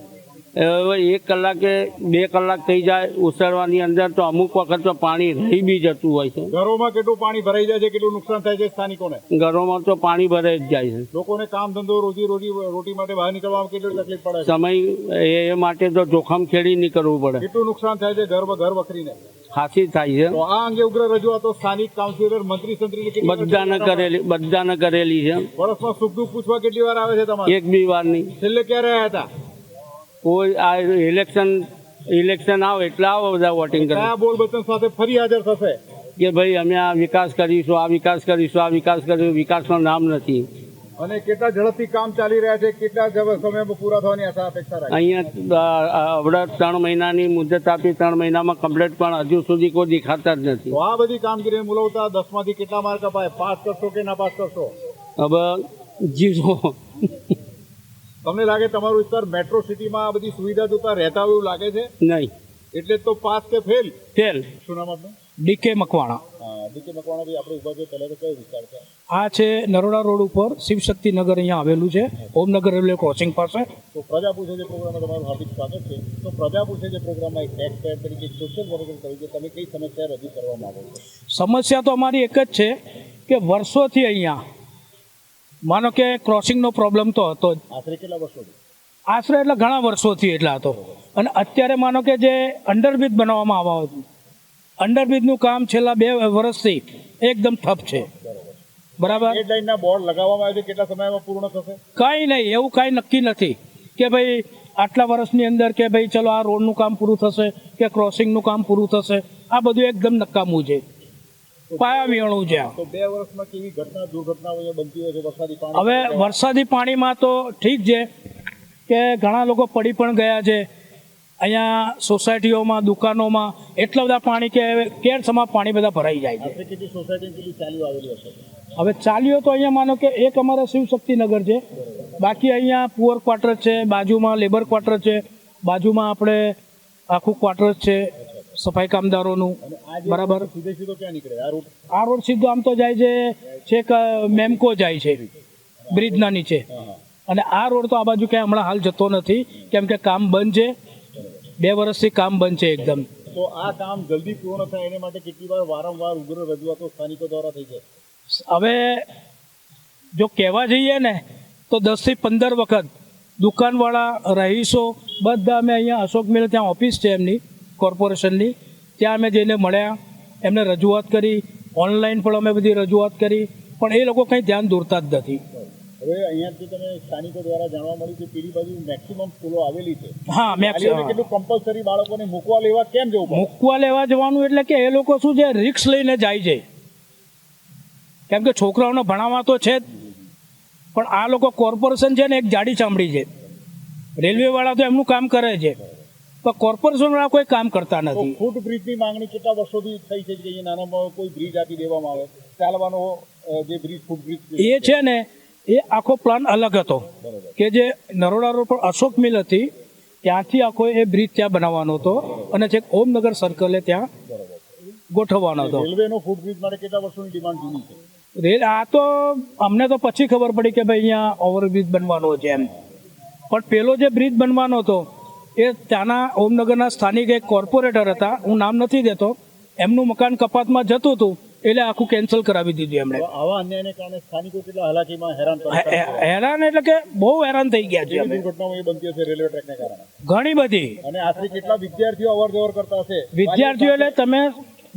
[SPEAKER 6] હવે 1 કલાકે 2 કલાક થઈ જાય ઉછળવાની અંદર તો અમુક વખત તો પાણી રહી બી જતું હોય છે.
[SPEAKER 2] ઘરોમાં કેટલું પાણી ભરાઈ જાય છે? કેટલું નુકસાન થાય છે સ્થાનિકોને?
[SPEAKER 6] ઘરોમાં તો પાણી ભરાઈ જ જાય છે.
[SPEAKER 2] લોકોને કામ ધંધો રોટી માટે બહાર નીકળવામાં કેટલી તકલીફ પડે છે?
[SPEAKER 6] સમય એ માટે તો જોખમ ખેડી નીકળવું પડે.
[SPEAKER 2] કેટલું નુકસાન થાય છે ઘર વખરીને?
[SPEAKER 6] ખાસી થાય છે.
[SPEAKER 2] તો આ અંગે ઉગ્ર રજૂઆતો સ્થાનિક કાઉન્સિલર, મંત્રી સંત્રી
[SPEAKER 6] બધાને કરેલી છે.
[SPEAKER 2] વર્ષમાં સુખ દુઃખ પૂછવા કેટલી વાર આવે છે તમારે?
[SPEAKER 6] એક બી વાર નહીં.
[SPEAKER 2] છેલ્લે ક્યારે આવ્યા હતા?
[SPEAKER 6] કોઈ આ ઇલેક્શન આવે એટલે આવો બધા વોટિંગ કરે.
[SPEAKER 2] કયા બોલ બચન સાથે ફરી હાજર થશે
[SPEAKER 6] કે ભાઈ અમે આ વિકાસ કરીશું, આ વિકાસ કરીશું, આ વિકાસ કરીશું? વિકાસનું નામ નથી.
[SPEAKER 2] અને કેટલા ઝડપથી કામ ચાલી રહ્યા છે? કેટલા સમયમાં પૂરા થવાની આશા અપેક્ષા રાખી?
[SPEAKER 6] અહીંયા હમણાં 3 મહિનાની મુદત આપી, 3 મહિનામાં કમ્પ્લીટ, પણ હજુ સુધી કોઈ દેખાતા જ નથી.
[SPEAKER 2] તો આ બધી કામગીરી મુલવતા 10માંથી કેટલા માર્ક અપાય? પાસ કરશો કે ના પાસ કરશો?
[SPEAKER 6] હવે જીવો.
[SPEAKER 2] તમને લાગે તમારું વિસ્તાર મેટ્રો સિટીમાં આ બધી સુવિધા જોતા રહેતા હોય એવું લાગે છે?
[SPEAKER 6] નહીં.
[SPEAKER 2] એટલે તો પાસ કે ફેલ?
[SPEAKER 6] ફેલ.
[SPEAKER 2] શું નામ આપનું?
[SPEAKER 3] ડીકે મકવાણા.
[SPEAKER 2] ડીકે મકવાણા ભાઈ, આપણે ઉભા છે પહેલા તો કયો વિસ્તાર છે?
[SPEAKER 3] આ છે નરોડા રોડ ઉપર શિવશક્તિનગર અહીંયા આવેલું છે, ઓમનગર રેલવે ક્રોસિંગ પાસે.
[SPEAKER 2] તો પ્રજા પૂછે છે પ્રોગ્રામમાં તમારું હાર્દિક સ્વાગત છે. તો પ્રજા પૂછે છે પ્રોગ્રામમાં એક ટેક્સ પેયર તરીકે, સોશિયલ વર્કર તરીકે તમે કઈ સમસ્યા રજૂ કરવા માંગો છો?
[SPEAKER 3] સમસ્યા તો અમારી એક જ છે કે વર્ષોથી અહીંયા માનો કે ક્રોસિંગનો પ્રોબ્લેમ તો હતો જ.
[SPEAKER 2] આશરે કેટલા વર્ષોથી?
[SPEAKER 3] આશરે એટલે ઘણા વર્ષોથી એટલા હતો. અને અત્યારે માનો કે જે અંડરબ્રિજ બનાવવામાં આવ્યા હતું, અંડરબ્રિજનું કામ છેલ્લા 2 વર્ષથી એકદમ ઠપ છે. બરાબર.
[SPEAKER 2] ડેડલાઇનના બોર્ડ લગાવવામાં આવે છે, કેટલા સમયમાં પૂર્ણ થશે?
[SPEAKER 3] કાંઈ નહીં, એવું કાંઈ નક્કી નથી કે ભાઈ આટલા વર્ષની અંદર કે ભાઈ ચલો આ રોડનું કામ પૂરું થશે કે ક્રોસિંગનું કામ પૂરું થશે. આ બધું એકદમ નકામું છે, પાયા વિહોણું છે.
[SPEAKER 2] તો 2 વર્ષમાં કેવી દુર્ઘટનાઓ બનતી હોય છે વરસાદી પાણી?
[SPEAKER 3] હવે વરસાદી પાણીમાં તો ઠીક છે કે ઘણા લોકો પડી પણ ગયા છે, અહીંયા સોસાયટીઓમાં દુકાનોમાં એટલા બધા પાણી કે કેરસમાં પાણી બધા ભરાઈ જાય છે.
[SPEAKER 2] આપણે કેટલી સોસાયટી કેટલી ચાલીઓ આવેલી હશે?
[SPEAKER 3] હવે ચાલીઓ તો અહીંયા માનો કે એક અમારા શિવશક્તિનગર છે, બાકી અહીંયા પુઅર ક્વાર્ટર છે, બાજુમાં લેબર ક્વાર્ટર છે, બાજુમાં આપણે આખું ક્વાર્ટર છે સફાઈ કામદારોનું. બરાબર.
[SPEAKER 2] સીધે સીધો ક્યાં નીકળે આ રૂટ?
[SPEAKER 3] આ રોડ સીધો આમ તો જાય છે છેક મેમકો જાય છે બ્રિજના નીચે, અને આ રોડ તો આ બાજુ ક્યાંય હમણાં હાલ જતો નથી કેમ કે કામ બંધ છે. 2 વર્ષથી કામ બંધ છે એકદમ.
[SPEAKER 2] તો આ કામ જલ્દી પૂર્ણ થાય એને માટે કેટલી વાર વારંવાર ઉગ્ર રજૂઆતો સ્થાનિકો દ્વારા થઈ છે?
[SPEAKER 3] હવે જો કહેવા જઈએ ને તો 10 થી 15 વખત દુકાનવાળા, રહીશો બધા અમે અહીંયા અશોક મિલ ત્યાં ઓફિસ છે એમની કોર્પોરેશનની, ત્યાં અમે જઈને મળ્યા, એમને રજૂઆત કરી, ઓનલાઈન પણ અમે બધી રજૂઆત કરી, પણ એ લોકો કંઈ ધ્યાન દોરતા જ નથી.
[SPEAKER 2] હવે અહીંયાથી તમે સ્થાનિકો દ્વારા જાણવા મળ્યું કે પેલી બાજુ મેક્સિમમ સ્કૂલો આવેલી છે.
[SPEAKER 3] હા,
[SPEAKER 2] વાલીઓને કેટલું કમ્પલસરી બાળકોને મૂકવા લેવા કેમ જવું પડે?
[SPEAKER 3] મૂકવા લેવા જવાનું એટલે કે એ લોકો શું છે રિક્સ લઈને જાય છે, કેમ કે છોકરાઓને ભણાવવા તો છે જ, પણ આ લોકો કોર્પોરેશન છે ને એક જાડી ચામડી છે. રેલવેવાળા તો એમનું કામ કરે છે, પણ કોર્પોરેશનવાળા કોઈ કામ કરતા નથી.
[SPEAKER 2] ફૂટ બ્રિજની માંગણી કેટલા વર્ષોથી થઈ છે કે અહીંયા નાનામાં કોઈ બ્રિજ આપી દેવામાં આવે, ચાલવાનો જે બ્રિજ ફૂટ બ્રિજ
[SPEAKER 3] એ છે ને એ આખો પ્લાન અલગ હતો કે જે નરોડા રોડ પર અશોક મિલ હતી ત્યાંથી આખો એ બ્રિજ ત્યાં બનાવવાનો હતો અને છેક ઓમનગર સર્કલે ત્યાં ગોઠવવાનો હતો.
[SPEAKER 2] રેલવેનો ફૂટ બ્રિજ માટે કેટલા વર્ષોની ડિમાન્ડ જૂની છે?
[SPEAKER 3] આ તો અમને તો પછી ખબર પડી કે ભાઈ અહીંયા ઓવરબ્રિજ બનવાનો છે એમ, પણ પેલો જે બ્રિજ બનવાનો હતો એ ત્યાંના ઓમનગરના સ્થાનિક એક કોર્પોરેટર હતા, હું નામ નથી દેતો, એમનું મકાન કપાતમાં જતું હતું એટલે આખું કેન્સલ કરાવી દીધું એમણે.
[SPEAKER 2] આવા અન્યાયને કારણે સ્થાનિકો કેટલા હાલાકીમાં હેરાન
[SPEAKER 3] હેરાન એટલે કે બહુ હેરાન થઈ ગયા છે અમે.
[SPEAKER 2] દુર્ઘટનાઓ એ બનતી હશે રેલવે ટ્રેકને કારણે
[SPEAKER 3] ઘણી બધી.
[SPEAKER 2] અને આશરે કેટલા વિદ્યાર્થીઓ અવર જવર કરતા હશે?
[SPEAKER 3] વિદ્યાર્થીઓ એટલે તમે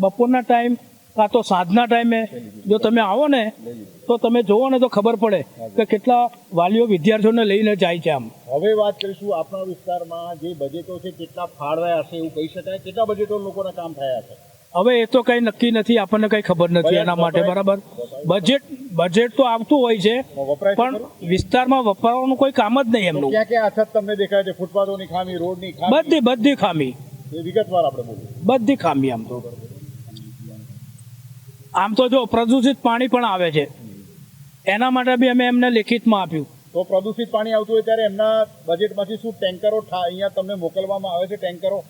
[SPEAKER 3] બપોરના ટાઈમ કાં તો સાંજના ટાઈમે જો તમે આવો ને તો તમે જોવો ને તો ખબર પડે કે કેટલા વાલીઓ વિદ્યાર્થીઓને લઈને જાય છે આમ.
[SPEAKER 2] હવે વાત કરીશું આપણા વિસ્તારમાં જે બજેટો છે કેટલા ફાળવાયા હશે એવું કહી શકાય? કેટલા બજેટો લોકોના કામ થયા છે?
[SPEAKER 3] હવે એ તો કંઈ નક્કી નથી, આપણને કંઈ ખબર નથી એના માટે. બરાબર. બજેટ તો આવતું હોય છે પણ વિસ્તારમાં વપરાવાનું કોઈ કામ જ નહીં એમનું.
[SPEAKER 2] ક્યાં ક્યાં અછત તમને દેખાય છે? ફૂટપાથોની ખામી, રોડની ખામી,
[SPEAKER 3] બધી ખામી,
[SPEAKER 2] એ વિગતવાર આપણે બોલીએ.
[SPEAKER 3] બધી ખામી. આમ તો જો પ્રદૂષિત પાણી પણ આવે છે, એના માટે બી અમે એમને લેખિતમાં આપ્યું.
[SPEAKER 2] તો પ્રદૂષિત પાણી આવતું હોય ત્યારે એમના બજેટમાંથી શું ટેન્કરો અહીંયા તમને મોકલવામાં આવે છે?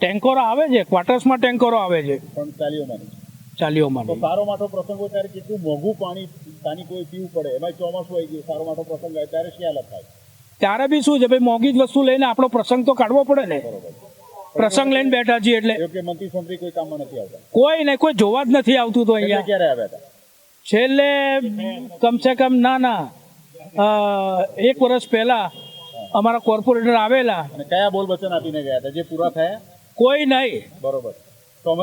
[SPEAKER 3] ટેન્કરો આવે છે, ક્વાર્ટર્સમાં ટેન્કરો આવે છે
[SPEAKER 2] પણ
[SPEAKER 3] ચાલીઓમાં.
[SPEAKER 2] તો સારો માઠો પ્રસંગ હોય ત્યારે કેટલું મોંઘું પાણી સ્થાનિકોએ પીવું પડે? એમાં ચોમાસું આવી ગયું, સારો માઠો પ્રસંગ આવે ત્યારે શું હાલત થાય?
[SPEAKER 3] ત્યારે બી શું છે ભાઈ, મોંઘી જ વસ્તુ લઈને આપણો પ્રસંગ તો કાઢવો પડે ને. પ્રસંગ લઈને બેઠા છીએ એટલે
[SPEAKER 2] મંત્રી સંત્રી કોઈ કામમાં નથી આવતા?
[SPEAKER 3] કોઈ નહીં, કોઈ જોવા જ નથી આવતું. તો અહીંયા
[SPEAKER 2] ક્યારે આવ્યા હતા?
[SPEAKER 3] છેલ્લે કમસે કમ ના 1 વર્ષ પહેલા અમારા કોર્પોરેટર આવેલા.
[SPEAKER 2] અને કયા બોલ વચન આપીને ગયા હતા જે પૂરા થયા?
[SPEAKER 3] કોઈ નહીં.
[SPEAKER 2] બરોબર.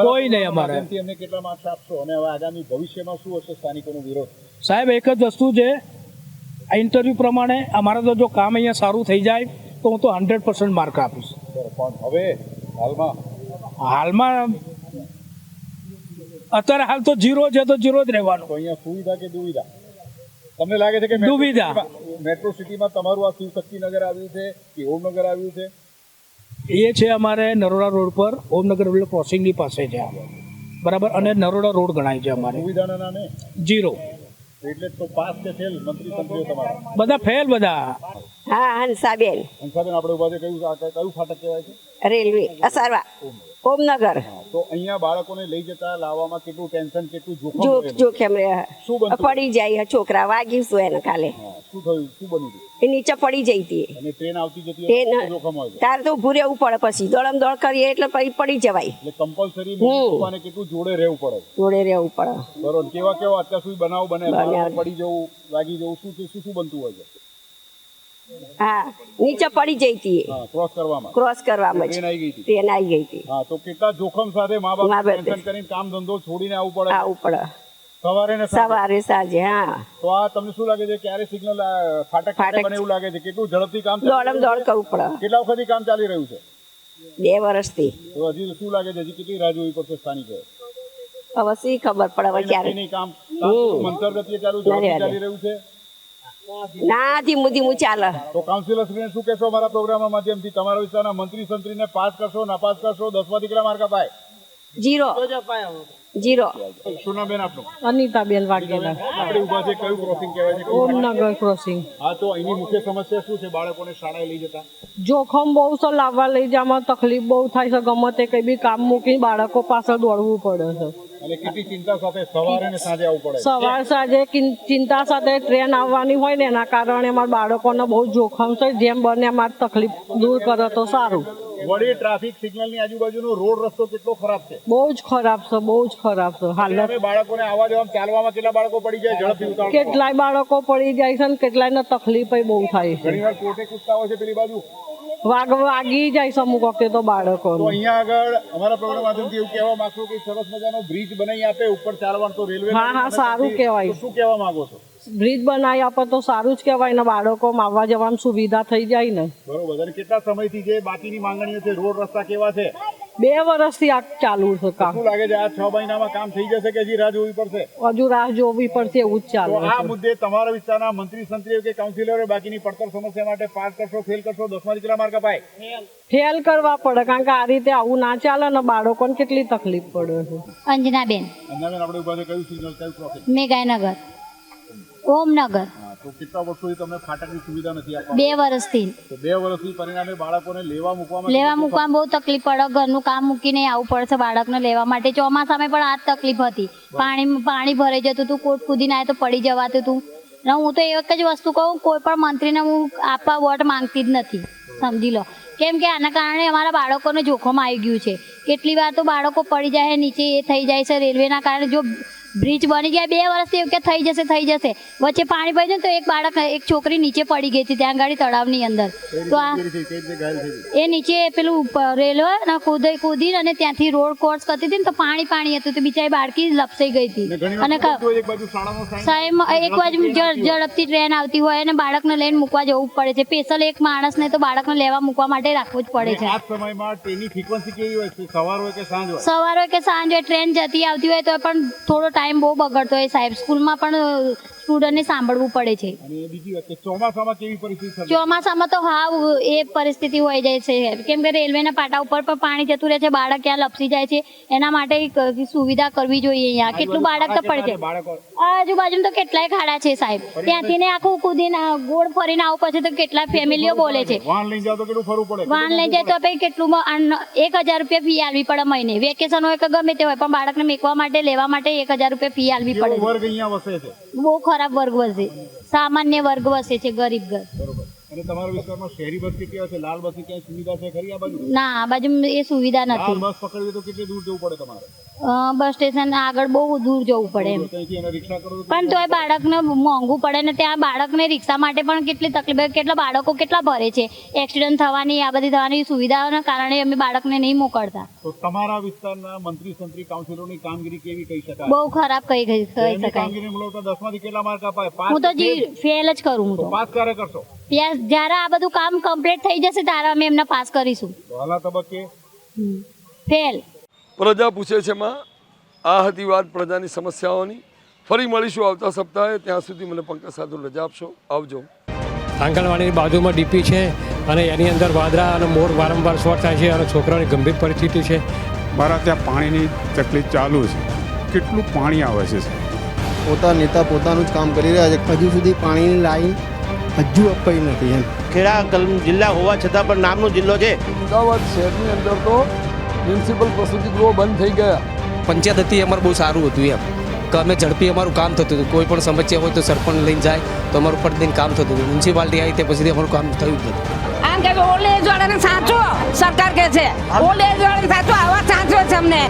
[SPEAKER 3] કોઈ નહીં અમારે.
[SPEAKER 2] એમને કેટલા માર્ક્સ આપશો અને હવે આગામી ભવિષ્યમાં શું હશે સ્થાનિકોનો વિરોધ?
[SPEAKER 3] સાહેબ એક જ વસ્તુ છે, આ ઇન્ટરવ્યુ પ્રમાણે અમારે તો જો કામ અહીંયા સારું થઈ જાય તો હું તો 100% માર્ક આપીશ.
[SPEAKER 2] પણ હવે
[SPEAKER 3] હાલમાં અત્યારે હાલ તો 0 છે તો 0 જ રહેવાનું.
[SPEAKER 2] તો અહીંયા સુવિધા કે દુવિધા? તમને લાગે છે કે
[SPEAKER 3] દુવિધા.
[SPEAKER 2] મેટ્રો સિટીમાં તમારું આ શિવશક્તિનગર આવ્યું છે કે ઓમનગર આવ્યું છે?
[SPEAKER 3] એ છે અમારે નરોડા રોડ પર ઓમનગર ક્રોસિંગની પાસે છે બરાબર, અને નરોડા રોડ ગણાય છે અમારે.
[SPEAKER 2] સુવિધાના નામે
[SPEAKER 3] 0.
[SPEAKER 2] એટલે તો પાસ કે ફેલ મંત્રી સંત્રીઓ તમારા?
[SPEAKER 3] બધા ફેલ બધા.
[SPEAKER 7] હા, હંસાબેન.
[SPEAKER 2] હંસાબેન, આપણે ઉભા છે, કયું ફાટક કહેવાય છે?
[SPEAKER 7] રેલવે અસારવા ઓમનગર.
[SPEAKER 2] તો અહીંયા બાળકોને લઈ જતા લાવવામાં કેટલું ટેન્શન, કેટલું જોખમ?
[SPEAKER 7] જોખમ
[SPEAKER 2] શું બનતું?
[SPEAKER 7] પડી જાય છોકરા, વાગ્યું શું એને કાલે?
[SPEAKER 2] શું થયું? શું બન્યું હતું?
[SPEAKER 7] એ નીચે પડી જઈ હતી.
[SPEAKER 2] અને ટ્રેન આવતી જતી
[SPEAKER 7] ટ્રેન
[SPEAKER 2] જોખમ હોય છે?
[SPEAKER 7] તારે તો ઊભું રહેવું પડે, પછી દોડમ દોડ કરીએ એટલે પછી પડી જવાય.
[SPEAKER 2] એટલે કમ્પલસરી કેટલું જોડે રહેવું પડે?
[SPEAKER 7] જોડે રહેવું પડે.
[SPEAKER 2] બરોબર. કેવા અત્યાર સુધી બનાવ બને? પડી જવું, વાગી જવું, શું બનતું હોય છે?
[SPEAKER 7] હા, નીચે પડી જઈ હતી ક્રોસ કરવામાં
[SPEAKER 2] ટ્રેન આવી ગઈ હતી.
[SPEAKER 7] ટ્રેન આવી ગઈ હતી.
[SPEAKER 2] હા, તો કેટલા જોખમ સાથે મા બાપ ટેન્શન કરીને કામ ધંધો છોડીને આવવું પડે સવારે ને
[SPEAKER 7] સવારે સાંજે. હા,
[SPEAKER 2] તો આ તમને શું લાગે છે ક્યારે સિગ્નલ ફાટક બને એવું લાગે છે? કેટલું ઝડપથી કામ
[SPEAKER 7] દોડમ દોડ કરવું પડે.
[SPEAKER 2] કેટલા વખતથી કામ ચાલી રહ્યું છે?
[SPEAKER 7] 2 વર્ષથી.
[SPEAKER 2] તો હજી શું લાગે છે હજી કેટલી રાહ જોવી પડશે સ્થાનિકોએ?
[SPEAKER 7] હવે શી ખબર પડે હવે ક્યારે
[SPEAKER 2] કામ મંતર ગતિએ ચાલી રહ્યું છે?
[SPEAKER 7] ના ધીમું ચાલે.
[SPEAKER 2] તો કાઉન્સિલરશ્રીને શું કહેશો અમારા પ્રોગ્રામના માધ્યમથી? તમારા વિસ્તારના મંત્રી સંત્રીને પાસ કરશો, નાપાસ કરશો, 10માં કેટલા માર્ક અપાય?
[SPEAKER 7] 0.
[SPEAKER 2] શું નામ બેન આપનું?
[SPEAKER 8] અનિતાબેન વાઘેલા,
[SPEAKER 2] આપણે ઊભા છે, કયું ક્રોસિંગ કહેવાય છે?
[SPEAKER 8] ઓમનગર ક્રોસિંગ.
[SPEAKER 2] હા, તો અહીંની મુખ્ય સમસ્યા શું છે બાળકોને શાળાએ લઈ જતા?
[SPEAKER 8] જોખમ બહુ છે, લાવવા લઈ જવામાં તકલીફ બહુ થાય છે. ગમે તે કઈ બી કામ મૂકીને બાળકો પાછળ દોડવું પડે છે.
[SPEAKER 2] અને કેટલી ચિંતા સાથે સવારે અને સાંજે આવવું પડે?
[SPEAKER 8] સવાર સાંજે ચિંતા સાથે ટ્રેન આવવાની હોય ને એના કારણે અમારા બાળકોને બહુ જોખમ છે. જેમ બને અમારી તકલીફ દૂર કરે તો સારું.
[SPEAKER 2] વળી ટ્રાફિક સિગ્નલની આજુબાજુનો રોડ રસ્તો કેટલો ખરાબ છે?
[SPEAKER 8] બહુ જ ખરાબ છે, બહુ જ ખરાબ છે હાલત.
[SPEAKER 2] હવે બાળકોને આવવા જવામાં ચાલવામાં કેટલા બાળકો પડી જાય ઝડપથી ઉતાવળ?
[SPEAKER 8] કેટલાય બાળકો પડી જાય છે ને કેટલાયને તકલીફ બહુ થાય છે.
[SPEAKER 2] ઘણીવાર કોટે કૂદતા હોય છે પેલી બાજુ,
[SPEAKER 8] વાગી જાય છે અમુક વખતે તો બાળકો.
[SPEAKER 2] તો અહીંયા આગળ અમારા પ્રોગ્રામ માધ્યમથી એવું કહેવા માંગુ કે સરસ મજાનો બ્રિજ બનાવી આપે ઉપર ચાલવાનું, તો રેલવે
[SPEAKER 8] હા, સારું કહેવાય.
[SPEAKER 2] શું કહેવા માંગો છો?
[SPEAKER 8] બ્રિજ બનાવી આપે તો સારું જ કહેવાય ને, બાળકોમાં આવવા જવામાં સુવિધા થઈ જાય ને.
[SPEAKER 2] બરોબર. અને કેટલા સમયથી જે બાકીની માંગણીઓ છે, રોડ રસ્તા કેવા છે?
[SPEAKER 8] 2 વર્ષથી આ ચાલુ છે કામ.
[SPEAKER 2] શું લાગે છે આ 6 મહિનામાં કામ થઈ જશે કે હજી રાહ જોવી પડશે?
[SPEAKER 8] હજુ રાહ જોવી પડશે એવું જ
[SPEAKER 2] તો
[SPEAKER 8] ચાલે
[SPEAKER 2] આ
[SPEAKER 8] છે.
[SPEAKER 2] મુદ્દે તમારા વિસ્તારના મંત્રી સંત્રીઓ કે કાઉન્સિલરો બાકીની પડતર સમસ્યા માટે પાસ કરશો, ફેલ કરશો, 10માં કેટલા માર્ક અપાય?
[SPEAKER 8] ફેલ કરવા પડે, કારણ કે આ રીતે આવું ના ચાલે ને, બાળકોને કેટલી તકલીફ પડે છે.
[SPEAKER 9] અંજનાબેન,
[SPEAKER 2] અંજાબેન, આપણે ઉભા છે, કયું સિગ્નલ, કયું ક્રોસિંગ?
[SPEAKER 9] મેઘાનગર, ઓમનગર.
[SPEAKER 2] હા, તો કેટલા વર્ષોથી તમને ફાટકની સુવિધા નથી
[SPEAKER 9] 2 વર્ષથી
[SPEAKER 2] તો 2 વર્ષથી પરિણામે બાળકોને લેવા મૂકવામાં
[SPEAKER 9] મૂકવામાં બહુ તકલીફ પડે. ઘરનું કામ મૂકીને આવવું પડશે બાળકને લેવા માટે. ચોમાસામાં પણ આ જ તકલીફ હતી. પાણી ભરાઈ જતું હતું, કોટ કૂદીને આવે તો પડી જવાતું હતું. ને હું તો એક જ વસ્તુ કહું, કોઈ પણ મંત્રીને હું આપવા વોટ માંગતી જ નથી, સમજી લો. કેમ કે આના કારણે અમારા બાળકોને જોખમ આવી ગયું છે. કેટલી વાર તો બાળકો પડી જાય, નીચે એ થઈ જાય છે રેલવેના કારણે. જો બ્રિજ બની ગયા 2 વર્ષથી એવું કે થઈ જશે, વચ્ચે પાણી ભરી જાય તો એક છોકરી નીચે પડી ગઈ હતી ત્યાં ગાડી તળાવની અંદર. તો આ એ નીચે પેલું રેલવે કૂદી અને ત્યાંથી રોડ કોર્સ કરતી હતી ને, તો પાણી હતું તો બિચારી બાળકી લપસાઈ ગઈ હતી. અને સાહેબ એક બાજુ ઝડપથી ટ્રેન આવતી હોય અને બાળકને લઈને મૂકવા જવું પડે છે. સ્પેશિયલ એક માણસને તો બાળકને લેવા મૂકવા માટે રાખવું જ પડે છે.
[SPEAKER 2] આ સમયમાં ટ્રેનની ફ્રીક્વન્સી કેવી હોય છે? સવાર હોય કે સાંજ હોય?
[SPEAKER 9] સવાર હોય કે સાંજ હોય, ટ્રેન જતી આવતી હોય તો પણ થોડો ટાઈમ બહુ બગડતો હોય સાહેબ. સ્કૂલમાં પણ સ્ટુડન્ટને સાંભળવું પડે છે.
[SPEAKER 2] અને બીજી વાત કે ચોમાસામાં કેવી પરિસ્થિતિ સર્જાય?
[SPEAKER 9] ચોમાસામાં તો એ પરિસ્થિતિ હોય જાય છે. કેમ કે રેલવેના પાટા ઉપર પણ પાણી જતું રહે છે, બાળક ક્યાં લપસી જાય છે. એના માટે સુવિધા કરવી જોઈએ. અહીંયા કેટલું બાળક તો પડે છે. આજુબાજુ તો કેટલાય ખાડા છે સાહેબ. ત્યાંથી ને આખું કૂદીને ગોળ ફરીને આવું પછી તો કેટલા ફેમિલીઓ બોલે છે.
[SPEAKER 2] વાહન લઈ જાવ તો કેટલું ફરવું પડે?
[SPEAKER 9] વાહન લઈ જાય તો પછી કેટલું 1000 રૂપિયા ફી આલવી પડે મહિને. વેકેશન હોય કે ગમે તે હોય, પણ બાળકને મેકવા માટે લેવા માટે 1000 રૂપિયા ફી આલવી પડે.
[SPEAKER 2] વર્ગ અહીંયા વસે છે?
[SPEAKER 9] બહુ ખરાબ વર્ગ વસે, સામાન્ય વર્ગ વસે છે, ગરીબ ઘર.
[SPEAKER 2] બરોબર. અને તમારા વિસ્તારમાં શહેરી બસ કેવી છે? લાલ બસની ક્યાંય સુવિધા છે ખરી આ બાજુ?
[SPEAKER 9] ના, આ બાજુ એ સુવિધા
[SPEAKER 2] લાલ
[SPEAKER 9] નથી.
[SPEAKER 2] બસ પકડવી તો કેટલી દૂર જવું પડે તમારે?
[SPEAKER 9] બસ સ્ટેશન આગળ બહુ દૂર જવું પડે એમ.
[SPEAKER 2] ત્યાંથી એને રિક્ષા કરો તો
[SPEAKER 9] પણ તોય બાળકને મોંઘું પડે ને. ત્યાં બાળકને રિક્ષા માટે પણ કેટલી તકલીફ, કેટલા બાળકો કેટલા ભરે છે. એક્સિડન્ટ થવાની, આ બધી થવાની સુવિધાઓના કારણે અમે બાળકને નહીં મોકલતા.
[SPEAKER 2] તો તમારા વિસ્તારના મંત્રી સંત્રી કાઉન્સિલરોની કામગીરી કેવી કહી શકાય?
[SPEAKER 9] બહુ ખરાબ કહી શકાય.
[SPEAKER 2] કામગીરી મળતા 10માંથી કેટલા માર્ક અપાય?
[SPEAKER 9] હું તો ફેલ જ કરું. હું તો
[SPEAKER 2] પાસ ક્યારે કરશો?
[SPEAKER 9] જ્યારે આ બધું કામ કમ્પ્લીટ થઈ જશે ત્યારે અમે એમને પાસ કરીશું.
[SPEAKER 2] હાલના તબક્કે
[SPEAKER 9] ફેલ.
[SPEAKER 1] પ્રજા પૂછે છે માં આ હતી વાત પ્રજાની સમસ્યાઓની. ફરી મળીશું આવતા સપ્તાહે. ત્યાં સુધી મને પંકજ સાધુ રજા આપશો. આવજો.
[SPEAKER 10] આંગણવાડીની બાજુમાં ડીપી છે અને એની અંદર વાદળા અને મોર વારંવાર શોર્ટ થાય છે અને છોકરાઓની ગંભીર પરિસ્થિતિ છે.
[SPEAKER 11] મારા ત્યાં પાણીની તકલીફ ચાલુ છે. કેટલું પાણી આવે છે?
[SPEAKER 12] નેતા પોતાનું જ કામ કરી રહ્યા છે. હજુ સુધી પાણીની લાઈન હજુ અપાઈ નથી. એમ
[SPEAKER 6] ખેડા જિલ્લા હોવા છતાં પણ નામનો જિલ્લો છે.
[SPEAKER 1] અમદાવાદ શહેરની અંદર તો મ્યુનિસિપલ પ્રસૂતિ ગૃહો બંધ થઈ ગયા.
[SPEAKER 13] પંચાયત હતી અમારું બહુ સારું હતું એમ કે અમે ઝડપી અમારું કામ થતું હતું. કોઈ પણ સમસ્યા હોય તો સરપંચ લઈને જાય તો અમારું ફટદીન કામ થતું હતું. મ્યુનિસિપાલિટી આવી તે પછી અમારું કામ થયું જ નથી.
[SPEAKER 7] આમ કે ઓલ્ડ એજ વાળાને સાચો સરકાર કે છે, ઓલ્ડ એજ વાળાને સાચો આવા સાચો છે અમને.